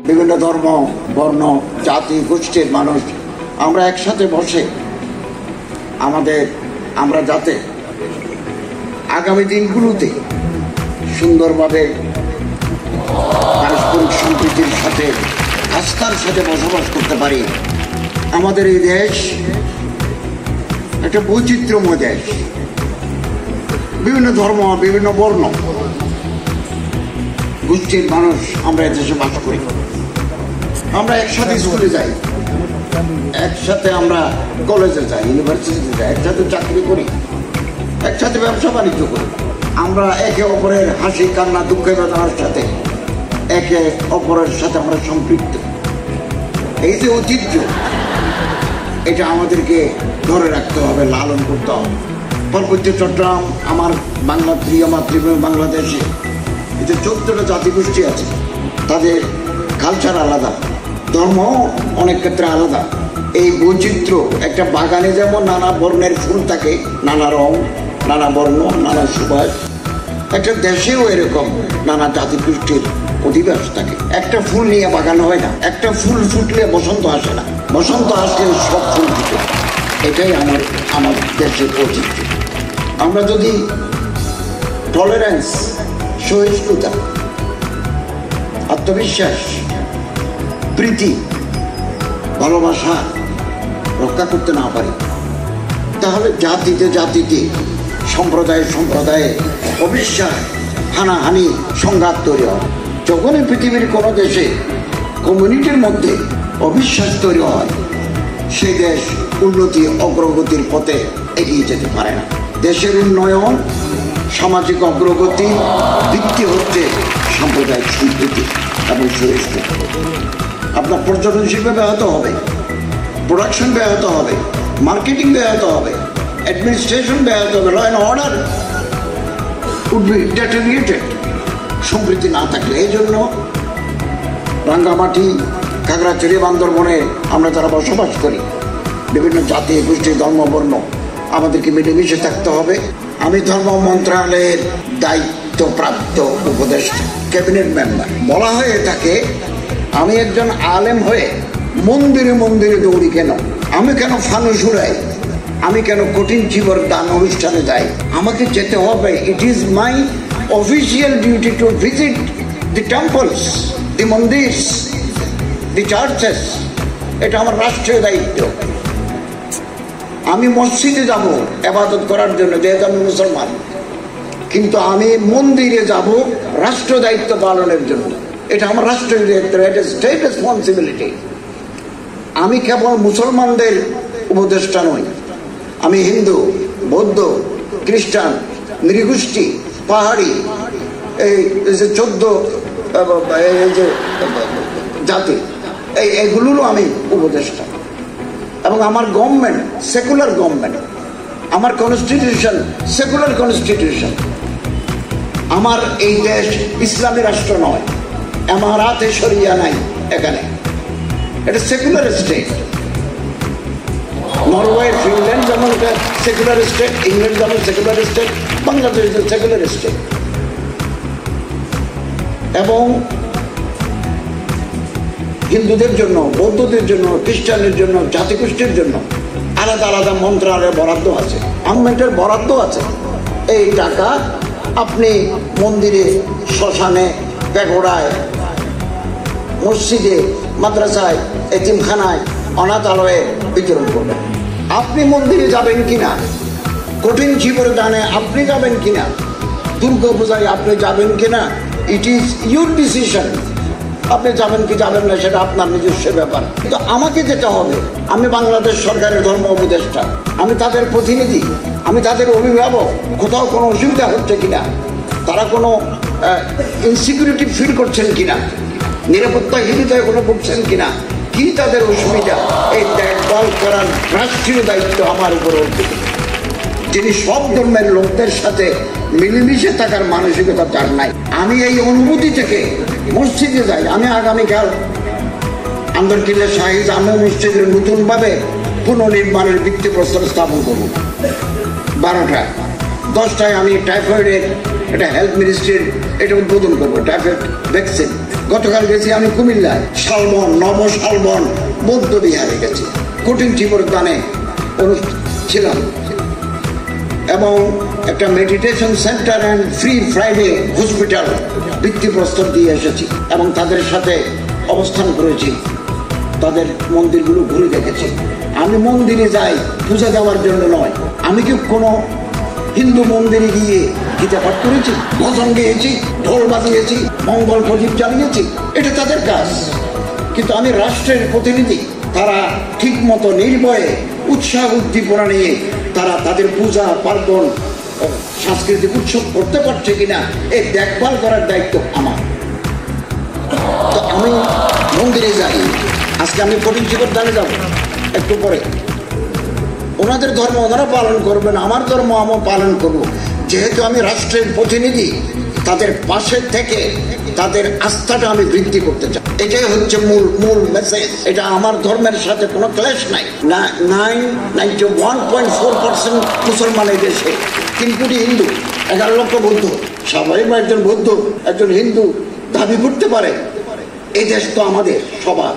বিভিন্ন ধর্ম, বর্ণ, জাতি, গোষ্ঠীর মানুষ আমরা একসাথে বসে আমরা যাতে আগামী দিনগুলোতে সুন্দরভাবে পারস্পরিক সম্প্রীতির সাথে, আস্থার সাথে বসবাস করতে পারি। আমাদের এই দেশ একটা বৈচিত্র্যময় দেশ, বিভিন্ন ধর্ম, বিভিন্ন বর্ণ, গোষ্ঠীর মানুষ আমরা এদেশে বাস করি। আমরা একসাথে স্কুলে যাই, একসাথে আমরা কলেজে যাই, ইউনিভার্সিটিতে যাই, একসাথে চাকরি করি, একসাথে ব্যবসা বাণিজ্য করি। আমরা একে অপরের হাসি, কান্না, দুঃখে বেদনার সাথে একে অপরের সাথে আমরা সম্পৃক্ত। এই যে ঐতিহ্য, এটা আমাদেরকে ধরে রাখতে হবে, লালন করতে হবে। পার্বত্য চট্টগ্রাম আমার প্রিয় মাতৃভূমি বাংলাদেশে এই যে 14টা জাতিগোষ্ঠী আছে, তাদের কালচার আলাদা, ধর্ম অনেক ক্ষেত্রে আলাদা। এই বৈচিত্র্য, একটা বাগানে যেমন নানা বর্ণের ফুল থাকে, নানা রং, নানা বর্ণ, নানা সুবাস, একটা দেশেও এরকম নানা জাতিগোষ্ঠীর অধিবাস থাকে। একটা ফুল নিয়ে বাগান হয় না, একটা ফুল ফুটলে বসন্ত আসে না, বসন্ত আসলে সব ফুল ফুটে। এটাই আমার দেশের বৈচিত্র্য। আমরা যদি টলারেন্স, সহিষ্ণুতা, আত্মবিশ্বাস, প্রীতি, ভালোবাসা রক্ষা করতে না পারি, তাহলে জাতিতে জাতিতে, সম্প্রদায়ে সম্প্রদায়ে অবিশ্বাস, হানাহানি, সংঘাত তৈরি হয়। যখনই পৃথিবীর কোনো দেশে কমিউনিটির মধ্যে অবিশ্বাস তৈরি হয়, সেই দেশ উন্নতি, অগ্রগতির পথে এগিয়ে যেতে পারে না। দেশের উন্নয়ন, সামাজিক অগ্রগতি ভিত্তি হচ্ছে সাম্প্রদায়িক সম্প্রীতি এবং সহিষ্ণুতা। আপনার পর্যটন শিল্প ব্যাহত হবে, প্রোডাকশন ব্যাহত হবে, মার্কেটিং ব্যাহত হবে, অ্যাডমিনিস্ট্রেশন ব্যাহত হবে, law and order would be deteriorated সম্প্রীতি না থাকলে। এই জন্য রাঙ্গামাটি, খাগড়াছড়ি, বান্দরবনে আমরা যারা বসবাস করি, বিভিন্ন জাতি, গোষ্ঠী, ধর্ম, বর্ণ, আমাদেরকে মিলেমিশে থাকতে হবে। আমি ধর্ম মন্ত্রণালয়ের দায়িত্বপ্রাপ্ত উপদেষ্টা, ক্যাবিনেট মেম্বার। বলা হয়ে থাকে আমি একজন আলেম হয়ে মন্দিরে মন্দিরে দৌড়ি কেন, আমি কেন ফানুস উড়াই, আমি কেন কঠিন জীবর দান অনুষ্ঠানে যাই। আমাকে যেতে হবে। It is my official duty to visit the temples, the mandirs, the churches. এটা আমার রাষ্ট্রীয় দায়িত্ব। আমি মসজিদে যাব ইবাদত করার জন্য, যেহেতু আমি মুসলমান, কিন্তু আমি মন্দিরে যাব রাষ্ট্র দায়িত্ব পালনের জন্য। এটা আমার রাষ্ট্রীয় দায়িত্ব, এটা স্টেট রেসপন্সিবিলিটি। আমি কেবল মুসলমানদের উপদেষ্টা নই, আমি হিন্দু, বৌদ্ধ, খ্রিস্টান, নৃগোষ্ঠী, পাহাড়ি, এই যে 14 যে জাতি, এইগুলোরও আমি উপদেষ্টা। এবং আমার গভর্নমেন্ট সেকুলার গভর্নমেন্ট, আমার কনস্টিটিউশন সেকুলার কনস্টিটিউশন। আমার এই দেশ ইসলামী রাষ্ট্র নয়, আমারাতে শরিয়া নাই এখানে, এটা সেকুলার স্টেট। নরওয়ে, ফিনল্যান্ড যেমন এটা সেকুলার স্টেট, ইংল্যান্ড যেমন secular state, Bangladesh secular state. এবং হিন্দুদের জন্য, বৌদ্ধদের জন্য, খ্রিস্টানদের জন্য, জাতিগোষ্ঠীর জন্য আলাদা আলাদা মন্ত্রণালয়ের বরাদ্দ আছে, গভর্নমেন্টের বরাদ্দ আছে। এই টাকা আপনি মন্দিরে, শ্মশানে, প্যাগোডায়, মসজিদে, মাদ্রাসায়, এতিমখানায়, অনাথালয়ে বিতরণ করবেন। আপনি মন্দিরে যাবেন কিনা, কঠিন জীবন দানে আপনি যাবেন কিনা, দুর্গা পূজায় আপনি যাবেন কিনা, ইট ইজ ইউর ডিসিশন। আপনি যাবেন কি যাবেন না সেটা আপনার নিজস্ব ব্যাপার। কিন্তু আমাকে যেতে হবে, আমি বাংলাদেশ সরকারের ধর্ম উপদেষ্টা, আমি তাদের প্রতিনিধি, আমি তাদের অভিভাবক। কোথাও কোনো অসুবিধা হচ্ছে কিনা, তারা কোনো ইনসিকিউরিটি ফিল করছেন কিনা, নিরাপত্তাহীনতায় কোনো ভুগছেন কিনা, কি তাদের অসুবিধা, এই দেখভাল করার রাষ্ট্রীয় দায়িত্ব আমার উপর অর্পিত। যিনি সব ধর্মের লোকদের সাথে মিলেমিশে থাকার মানসিকতা তার নাই। আমি এই অনুভূতি থেকে মসজিদে যাই। আমি আগামীকাল আন্দরকিল্লা শাহী জামে মসজিদের নতুনভাবে পুনর্নির্মাণের ভিত্তিপ্রস্তর স্থাপন করব। 12টা 10টায় আমি টাইফয়েডের এটা হেলথ মিনিস্ট্রির এটা উদ্বোধন করবো, টাইফয়েড ভ্যাকসিন। গতকাল গেছি আমি কুমিল্লায়, শালবন, নব শালবন বৌদ্ধ বিহারে গেছি, কঠিন জীবরদানে ছিলাম এবং একটা meditation centre and free Friday hospital ভিত্তিপ্রস্তর দিয়ে এসেছি এবং তাদের সাথে অবস্থান করেছি, তাদের মন্দিরগুলো ঘুরে দেখেছি। আমি মন্দিরে যাই পূজা দেওয়ার জন্য নয়। আমি কি কোনো হিন্দু মন্দিরে গিয়ে গীতা পাঠ করেছি, ভজন গেয়েছি, ঢোল বাজিয়েছি, মঙ্গল প্রদীপ জ্বালিয়েছি? এটা তাদের কাজ। কিন্তু আমি রাষ্ট্রের প্রতিনিধি, তারা ঠিক মতো নির্ভয়ে উৎসাহ উদ্দীপনা নিয়ে তারা তাদের পূজা পার্বণ সাংস্কৃতিক উৎসব করতে পারছে কিনা এই দেখভাল করার দায়িত্ব আমার। তো আমি মন্দিরে যাই, আজকে আমি কঠিন জীবরদানে যাব একটু পরে। ওনাদের ধর্ম ওনারা পালন করবেন, আমার ধর্ম আমি পালন করব। যেহেতু আমি রাষ্ট্রের প্রতিনিধি, তাদের পাশে থেকে তাদের আস্থাটা আমি বৃদ্ধি করতে চাই। এটাই হচ্ছে মূল মেসেজ। এটা আমার ধর্মের সাথে কোনো ক্লেশ নাই। 91.4% মুসলমান এই দেশে, 3 কোটি হিন্দু, 11 লক্ষ বৌদ্ধ। স্বাভাবিক একজন বৌদ্ধ একজন হিন্দু দাবি করতে পারে এই দেশ তো আমাদের সবার।